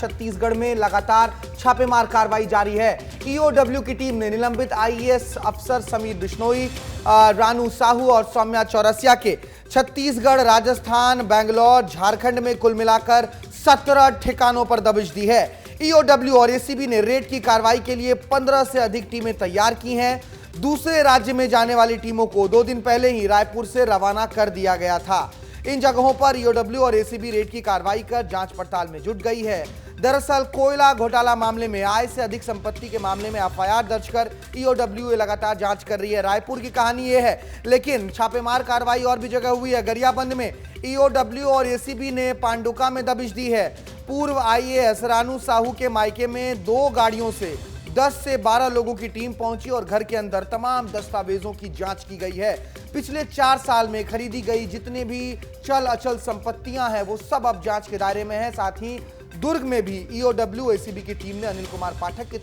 छत्तीसगढ़ में लगातार छापेमार कार्रवाई जारी है। ईओडब्ल्यू की टीम ने निलंबित आईएएस अफसर समीर बिश्नोई, रानू साहू और सौम्या चौरसिया के छत्तीसगढ़, राजस्थान, बेंगलौर, झारखंड में कुल मिलाकर 17 ठिकानों पर दबिश दी है। ईओडब्ल्यू और एसीबी ने रेड की कार्रवाई के लिए 15 से अधिक टीमें तैयार की हैं। दूसरे राज्य में जाने वाली टीमों को 2 दिन पहले ही रायपुर से रवाना कर दिया गया था। इन जगहों पर ईओडब्ल्यू और एसीबी रेड की कार्रवाई कर जांच पड़ताल में जुट गई है। दरअसल कोयला घोटाला मामले में आय से अधिक संपत्ति के मामले में एफआईआर दर्ज कर ईओडब्ल्यू लगातार जांच कर रही है। रायपुर की कहानी यह है, लेकिन छापेमार कार्रवाई और भी जगह हुई है। गरियाबंद में ईओडब्ल्यू और एसीबी ने पांडुका में दबिश दी है। पूर्व आईएएस रानू साहू के मायके में 2 गाड़ियों से 10 से 12 लोगों की टीम पहुंची और घर के अंदर तमाम दस्तावेजों की जांच की गई है। पिछले 4 साल में खरीदी गई जितने भी चल अचल संपत्तियां हैं वो सब अब जांच के दायरे में है। साथ ही दुर्ग में भी ईओडब्ल्यू एसीबी की टीम ने अनिल कुमार पाठक के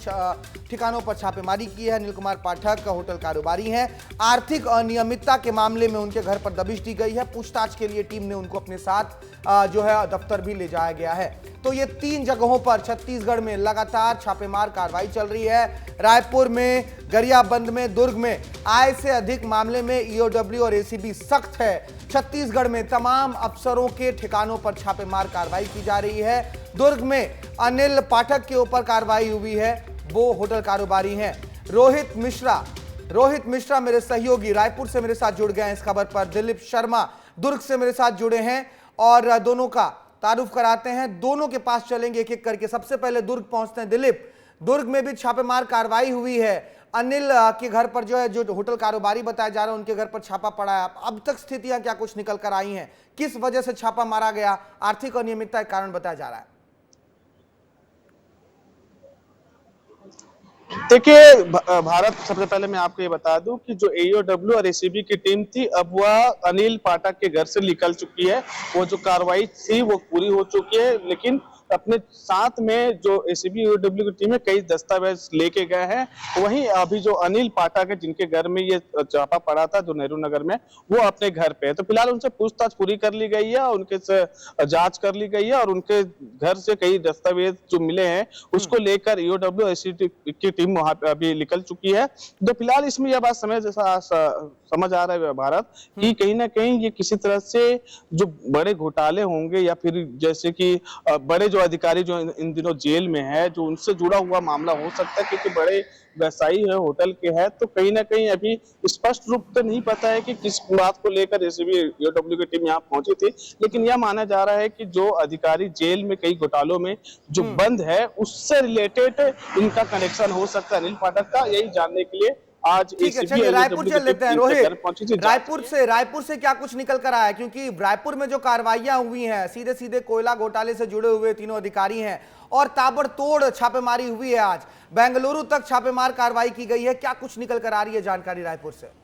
ठिकानों पर छापेमारी की है। अनिल कुमार पाठक होटल कारोबारी हैं। आर्थिक अनियमितता के मामले में उनके घर पर दबिश दी गई है। पूछताछ के लिए टीम ने उनको अपने साथ जो है दफ्तर भी ले जाया गया है। तो ये 3 जगहों पर छत्तीसगढ़ में लगातार छापेमार कार्रवाई चल रही है। रायपुर में, गरियाबंद में, दुर्ग में आय से अधिक मामले में ईओडब्ल्यू और एसीबी सख्त है। छत्तीसगढ़ में तमाम अफसरों के ठिकानों पर छापेमार कार्रवाई की जा रही है। दुर्ग में अनिल पाठक के ऊपर कार्रवाई हुई है, वो होटल कारोबारी हैं। रोहित मिश्रा मेरे सहयोगी रायपुर से मेरे साथ जुड़ गए हैं इस खबर पर। दिलीप शर्मा दुर्ग से मेरे साथ जुड़े हैं और दोनों का तारुफ कराते हैं। दोनों के पास चलेंगे एक एक करके। सबसे पहले दुर्ग पहुंचते हैं। दिलीप, दुर्ग में भी छापेमार कार्रवाई हुई है। अनिल के घर पर जो होटल कारोबारी बताया जा रहा है उनके घर पर छापा पड़ा है। अब तक स्थितियां क्या कुछ निकल कर आई हैं? किस वजह से छापा मारा गया? आर्थिक अनियमितता के कारण बताया जा रहा है। देखिए भारत, सबसे पहले मैं आपको ये बता दूं कि जो ईओडब्ल्यू और एसीबी की टीम थी अब वह अनिल पाठक के घर से निकल चुकी है। वो जो कार्रवाई थी वो पूरी हो चुकी है, लेकिन अपने साथ में जो एसीबी ईओडब्ल्यू की टीम है कई दस्तावेज लेके गए हैं। वहीं अभी जो अनिल पाठक है जिनके घर में ये छापा पड़ा था जो नेहरू नगर में, वो अपने घर पे है। तो फिलहाल उनसे पूछताछ पूरी कर ली गई है, उनके से जांच कर ली गई है और उनके घर से कई दस्तावेज जो मिले हैं उसको लेकर ईओडब्ल्यू और एसीबी की टीम वहां पे अभी निकल चुकी है। तो फिलहाल इसमें यह बात समझ आ रहा है भारत कि कहीं ना कहीं ये किसी तरह से जो बड़े घोटाले होंगे या फिर जैसे कि बड़े जो अधिकारी जो इन दिनों जेल में है, जो उनसे जुड़ा हुआ मामला हो सकता है, क्योंकि बड़े व्यवसायी है, होटल के है। तो कहीं ना कहीं अभी स्पष्ट रूप से नहीं पता है कि किस बात को लेकर एसीबी ईओडब्ल्यू की टीम यहाँ पहुंची थी, लेकिन यह माना जा रहा है कि जो अधिकारी जेल में कई घोटालों में जो बंद है उससे रिलेटेड इनका कनेक्शन हो सकता है अनिल पाठक का। यही जानने के लिए आज चलिए रायपुर चल लेते हैं। रोहित, रायपुर से क्या कुछ निकल कर आया? क्योंकि रायपुर में जो कार्रवाइयां हुई हैं सीधे सीधे कोयला घोटाले से जुड़े हुए तीनों अधिकारी हैं और ताबड़तोड़ छापेमारी हुई है। आज बेंगलुरु तक छापेमार कार्रवाई की गई है। क्या कुछ निकल कर आ रही है जानकारी रायपुर से?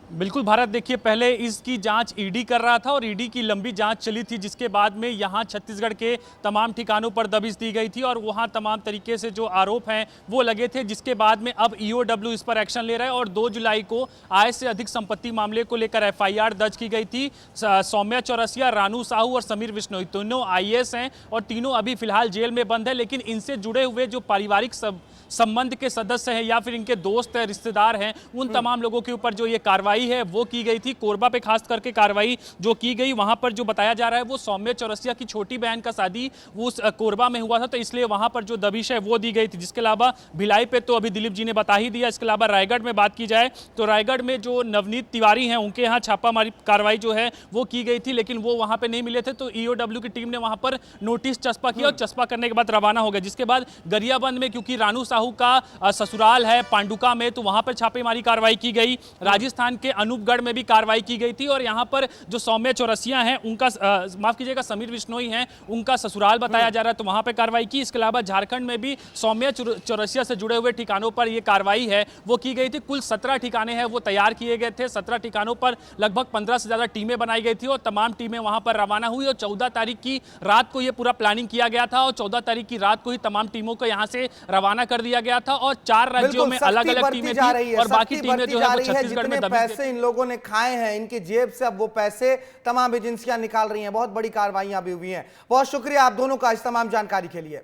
बिल्कुल भारत, देखिए पहले इसकी जांच ईडी कर रहा था और ईडी की लंबी जांच चली थी, जिसके बाद में यहां छत्तीसगढ़ के तमाम ठिकानों पर दबिश दी गई थी और वहां तमाम तरीके से जो आरोप हैं वो लगे थे, जिसके बाद में अब ईओडब्ल्यू इस पर एक्शन ले रहा है और 2 जुलाई को आय से अधिक संपत्ति मामले को लेकर एफआईआर दर्ज की गई थी। सौम्या चौरसिया, रानू साहू और समीर बिश्नोई तीनों आईएएस हैं और तीनों अभी फिलहाल जेल में बंद है, लेकिन इनसे जुड़े हुए जो पारिवारिक संबंध के सदस्य हैं या फिर इनके दोस्त हैं, रिश्तेदार हैं, उन तमाम लोगों के ऊपर जो ये कार्रवाई है वो की गई थी। कोरबा पे खास करके कार्रवाई जो की गई, वहां पर जो बताया जा रहा है वो सौम्या चौरसिया की छोटी बहन का शादी वो कोरबा में हुआ था, तो इसलिए वहां पर जो दबिश है वो दी गई थी। जिसके अलावा भिलाई पे तो अभी दिलीप जी ने बता ही दिया। इसके अलावा रायगढ़ में बात की जाए तो रायगढ़ में जो नवनीत तिवारी हैं उनके यहाँ छापामारी कार्रवाई जो है वो की गई थी, लेकिन वो वहां पर नहीं मिले थे, तो ईओडब्ल्यू की टीम ने वहां पर नोटिस चस्पा किया और चस्पा करने के बाद रवाना हो गया। जिसके बाद गरियाबंद में, क्योंकि रानू साहू का ससुराल है पांडुका में, तो वहां पर छापेमारी कार्रवाई की गई। राजस्थान के अनूपगढ़ में भी कार्रवाई की गई थी और यहां पर जो सौम्या चौरसिया हैं उनका माफ कीजिएगा समीर बिश्नोई हैं, उनका ससुराल बताया जा रहा है, तो वहां पर कार्रवाई की। इसके अलावा झारखंड में भी सौम्या चौरसिया से जुड़े हुए ठिकानों पर यह कार्रवाई है वो की गई थी। कुल 17 ठिकाने हैं वो तैयार किए गए थे। 17 ठिकानों पर लगभग 15 से ज्यादा टीमें बनाई गई थी और तमाम टीमें वहां पर रवाना हुई और 14 तारीख की रात को यह पूरा प्लानिंग किया गया था और 14 तारीख की रात को ही तमाम टीमों को यहां से रवाना कर दिया गया था और 4 राज्यों में अलग अलग टीमें थी और बाकी टीमें जो है वो छत्तीसगढ़ में दबिश पैसे इन लोगों ने खाए हैं, इनकी जेब से अब वो पैसे तमाम एजेंसियां निकाल रही हैं। बहुत बड़ी कार्रवाइयां भी हुई हैं। बहुत शुक्रिया आप दोनों का इस तमाम जानकारी के लिए।